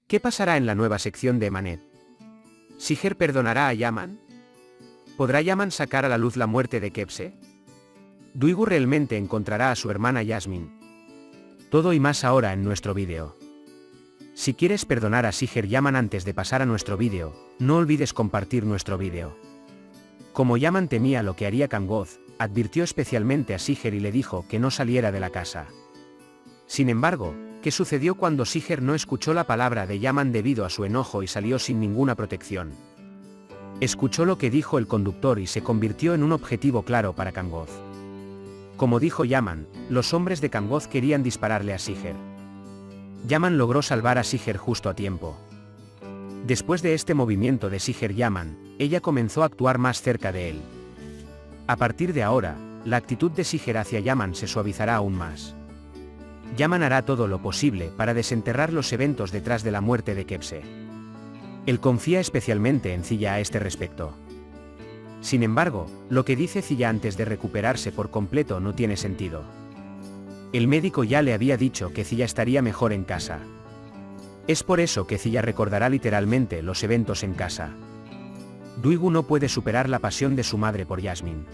¿Qué pasará en la nueva sección de Manet? ¿Siger perdonará a Yaman? ¿Podrá Yaman sacar a la luz la muerte de Kebse? ¿Duigu realmente encontrará a su hermana Yasmin? Todo y más ahora en nuestro vídeo. Si quieres perdonar a Siger Yaman antes de pasar a nuestro vídeo, no olvides compartir nuestro vídeo. Como Yaman temía lo que haría Kangoz, advirtió especialmente a Siger y le dijo que no saliera de la casa. Sin embargo, ¿qué sucedió cuando Siger no escuchó la palabra de Yaman debido a su enojo y salió sin ninguna protección? Escuchó lo que dijo el conductor y se convirtió en un objetivo claro para Kangoz. Como dijo Yaman, los hombres de Kangoz querían dispararle a Siger. Yaman logró salvar a Siger justo a tiempo. Después de este movimiento de Siger Yaman, ella comenzó a actuar más cerca de él. A partir de ahora, la actitud de Siger hacia Yaman se suavizará aún más. Yaman hará todo lo posible para desenterrar los eventos detrás de la muerte de Kebse. Él confía especialmente en Ziya a este respecto. Sin embargo, lo que dice Ziya antes de recuperarse por completo no tiene sentido. El médico ya le había dicho que Ziya estaría mejor en casa. Es por eso que Ziya recordará literalmente los eventos en casa. Duigu no puede superar la pasión de su madre por Yasmin.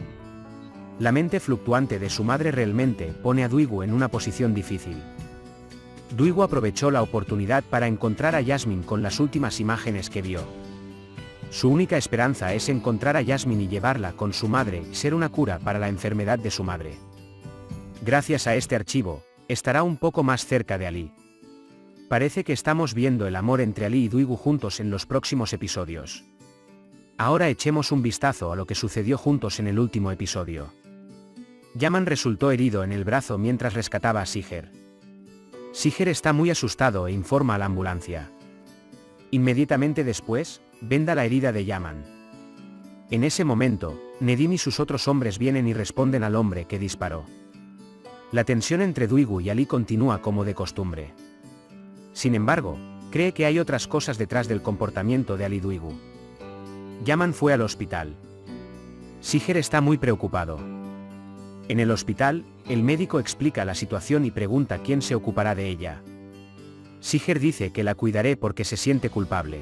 La mente fluctuante de su madre realmente pone a Duigu en una posición difícil. Duigu aprovechó la oportunidad para encontrar a Yasmin con las últimas imágenes que vio. Su única esperanza es encontrar a Yasmin y llevarla con su madre y ser una cura para la enfermedad de su madre. Gracias a este archivo, estará un poco más cerca de Ali. Parece que estamos viendo el amor entre Ali y Duigu juntos en los próximos episodios. Ahora echemos un vistazo a lo que sucedió juntos en el último episodio. Yaman resultó herido en el brazo mientras rescataba a Siger. Siger está muy asustado e informa a la ambulancia. Inmediatamente después, venda la herida de Yaman. En ese momento, Nedim y sus otros hombres vienen y responden al hombre que disparó. La tensión entre Duigu y Ali continúa como de costumbre. Sin embargo, cree que hay otras cosas detrás del comportamiento de Ali Duigu. Yaman fue al hospital. Siger está muy preocupado. En el hospital, el médico explica la situación y pregunta quién se ocupará de ella. Siger dice que la cuidaré porque se siente culpable.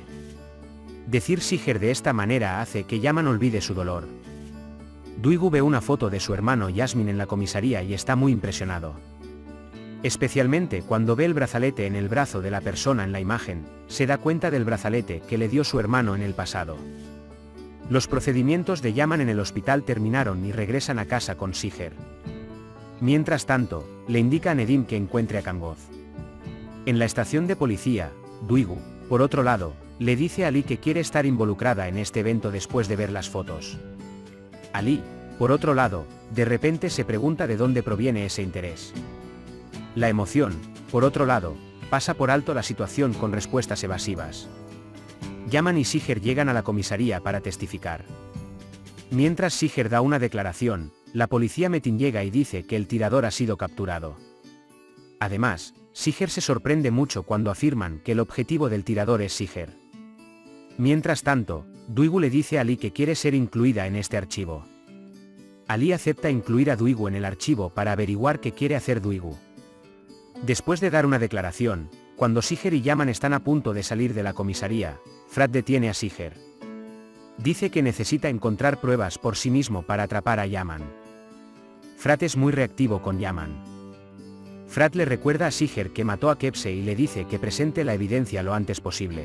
Decir Siger de esta manera hace que Yaman olvide su dolor. Duigu ve una foto de su hermano Yasmin en la comisaría y está muy impresionado. Especialmente cuando ve el brazalete en el brazo de la persona en la imagen, se da cuenta del brazalete que le dio su hermano en el pasado. Los procedimientos de Yaman en el hospital terminaron y regresan a casa con Siger. Mientras tanto, le indica a Nedim que encuentre a Kangoz. En la estación de policía, Duigu, por otro lado, le dice a Ali que quiere estar involucrada en este evento después de ver las fotos. Ali, por otro lado, de repente se pregunta de dónde proviene ese interés. La emoción, por otro lado, pasa por alto la situación con respuestas evasivas. Yaman y Siger llegan a la comisaría para testificar. Mientras Siger da una declaración, la policía Metin llega y dice que el tirador ha sido capturado. Además, Siger se sorprende mucho cuando afirman que el objetivo del tirador es Siger. Mientras tanto, Duigu le dice a Ali que quiere ser incluida en este archivo. Ali acepta incluir a Duigu en el archivo para averiguar qué quiere hacer Duigu. Después de dar una declaración, cuando Siger y Yaman están a punto de salir de la comisaría, Frat detiene a Siger. Dice que necesita encontrar pruebas por sí mismo para atrapar a Yaman. Frat es muy reactivo con Yaman. Frat le recuerda a Siger que mató a Kebse y le dice que presente la evidencia lo antes posible.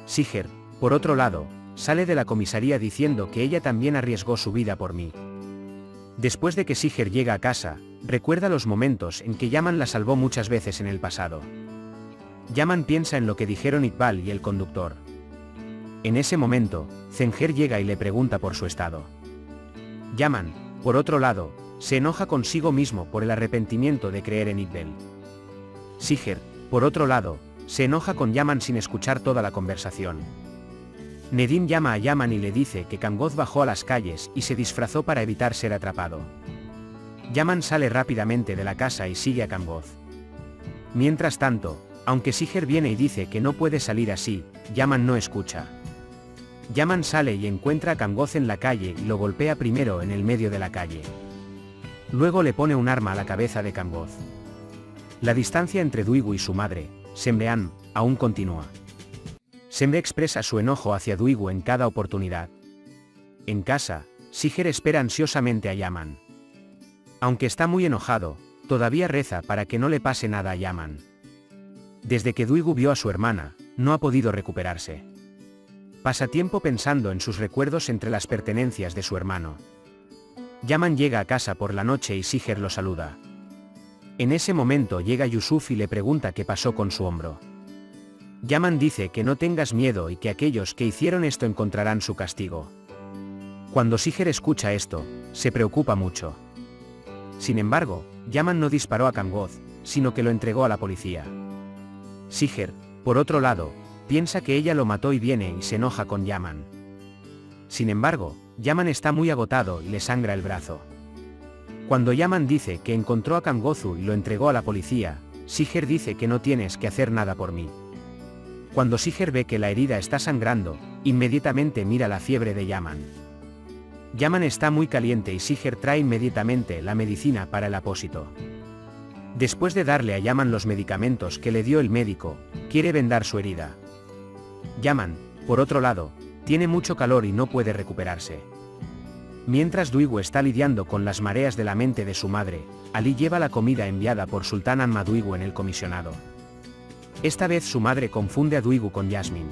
Siger, por otro lado, sale de la comisaría diciendo que ella también arriesgó su vida por mí. Después de que Siger llega a casa, recuerda los momentos en que Yaman la salvó muchas veces en el pasado. Yaman piensa en lo que dijeron Iqbal y el conductor. En ese momento, Zenger llega y le pregunta por su estado. Yaman, por otro lado, se enoja consigo mismo por el arrepentimiento de creer en Iqbal. Siger, por otro lado, se enoja con Yaman sin escuchar toda la conversación. Nedim llama a Yaman y le dice que Kangoz bajó a las calles y se disfrazó para evitar ser atrapado. Yaman sale rápidamente de la casa y sigue a Kangoz. Mientras tanto, aunque Siger viene y dice que no puede salir así, Yaman no escucha. Yaman sale y encuentra a Kangoz en la calle y lo golpea primero en el medio de la calle. Luego le pone un arma a la cabeza de Kangoz. La distancia entre Duigu y su madre, Sembrean aún continúa. Sembre expresa su enojo hacia Duigu en cada oportunidad. En casa, Siger espera ansiosamente a Yaman. Aunque está muy enojado, todavía reza para que no le pase nada a Yaman. Desde que Duigu vio a su hermana, no ha podido recuperarse. Pasa tiempo pensando en sus recuerdos entre las pertenencias de su hermano. Yaman llega a casa por la noche y Siger lo saluda. En ese momento llega Yusuf y le pregunta qué pasó con su hombro. Yaman dice que no tengas miedo y que aquellos que hicieron esto encontrarán su castigo. Cuando Siger escucha esto, se preocupa mucho. Sin embargo, Yaman no disparó a Kamgoth, sino que lo entregó a la policía. Siger, por otro lado, piensa que ella lo mató y viene y se enoja con Yaman. Sin embargo, Yaman está muy agotado y le sangra el brazo. Cuando Yaman dice que encontró a Kamgothu y lo entregó a la policía, Siger dice que no tienes que hacer nada por mí. Cuando Siger ve que la herida está sangrando, inmediatamente mira la fiebre de Yaman. Yaman está muy caliente y Siger trae inmediatamente la medicina para el apósito. Después de darle a Yaman los medicamentos que le dio el médico, quiere vendar su herida. Yaman, por otro lado, tiene mucho calor y no puede recuperarse. Mientras Duigu está lidiando con las mareas de la mente de su madre, Ali lleva la comida enviada por Sultán Amma Duigu en el comisionado. Esta vez su madre confunde a Duigu con Yasmin.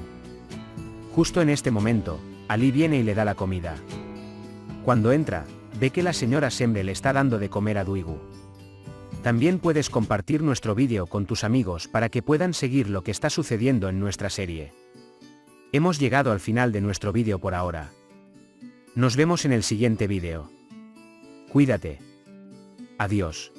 Justo en este momento, Ali viene y le da la comida. Cuando entra, ve que la señora Sembre le está dando de comer a Duigu. También puedes compartir nuestro vídeo con tus amigos para que puedan seguir lo que está sucediendo en nuestra serie. Hemos llegado al final de nuestro vídeo por ahora. Nos vemos en el siguiente vídeo. Cuídate. Adiós.